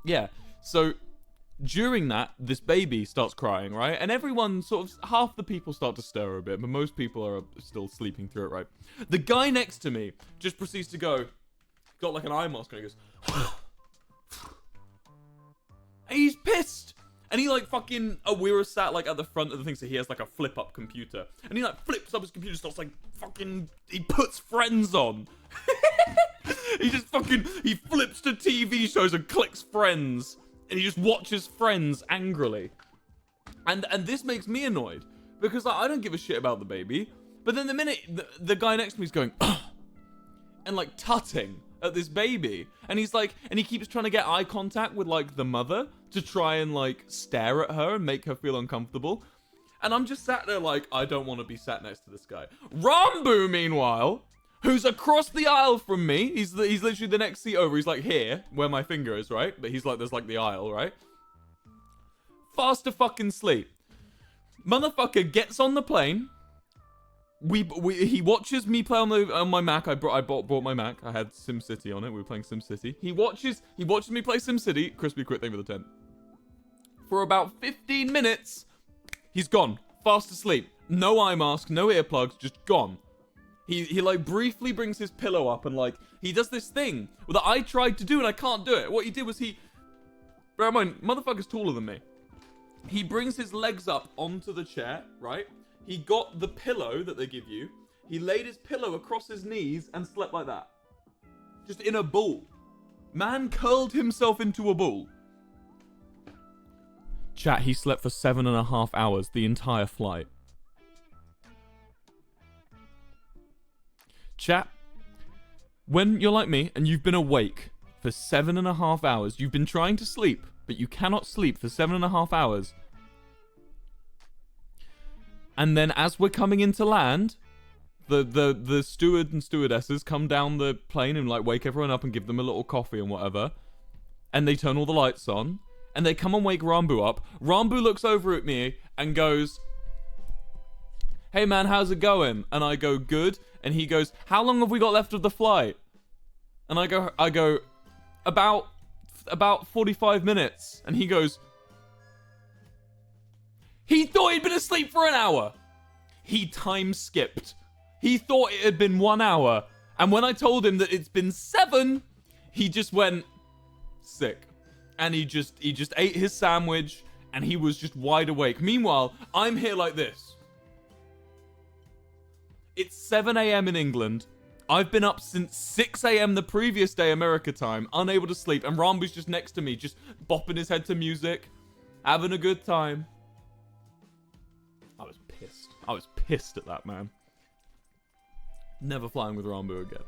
Yeah. So during that, this baby starts crying, right? And everyone sort of, half the people start to stir a bit, but most people are still sleeping through it, right? The guy next to me just proceeds to go, got like an eye mask, and he goes, and he's pissed. And he like fucking, we were sat like at the front of the thing, so he has like a flip up computer. And he like flips up his computer, starts like fucking, he puts Friends on. He just fucking, he flips to TV shows and clicks Friends. And he just watches Friends angrily. And this makes me annoyed. Because like, I don't give a shit about the baby. But then the minute the guy next to me is going, and like tutting at this baby. And he's like, and he keeps trying to get eye contact with like the mother to try and like stare at her and make her feel uncomfortable. And I'm just sat there like, I don't want to be sat next to this guy. Ranboo, meanwhile, who's across the aisle from me. He's literally the next seat over. He's like here, where my finger is, right? But he's like, there's like the aisle, right? Fast to fucking sleep. Motherfucker gets on the plane. He watches me play on my Mac. I brought my Mac. I had SimCity on it. We were playing SimCity. He watches me play SimCity. Crispy Quit, thank you for the 10. For about 15 minutes, he's gone. Fast asleep. No eye mask, no earplugs, just gone. He like briefly brings his pillow up and like he does this thing that I tried to do and I can't do it. What he did was bear in mind, motherfucker's taller than me. He brings his legs up onto the chair, right? He got the pillow that they give you. He laid his pillow across his knees and slept like that. Just in a ball. Man curled himself into a ball. Chat, he slept for 7.5 hours the entire flight. Chat, when you're like me and you've been awake for 7.5 hours, you've been trying to sleep, but you cannot sleep for 7.5 hours. And then as we're coming into land, the steward and stewardesses come down the plane and like wake everyone up and give them a little coffee and whatever. And they turn all the lights on. And they come and wake Ranboo up. Ranboo looks over at me and goes, "Hey man, how's it going?" And I go, "Good." And he goes, "How long have we got left of the flight?" And I go, about 45 minutes. And he goes, he thought he'd been asleep for an hour. He time skipped. He thought it had been 1 hour. And when I told him that it's been 7, he just went sick. And he just ate his sandwich and he was just wide awake. Meanwhile, I'm here like this. It's 7 a.m. in England. I've been up since 6 a.m. the previous day, America time, unable to sleep. And Ranboo's just next to me, just bopping his head to music, having a good time. I was pissed. I was pissed at that, man. Never flying with Ranboo again.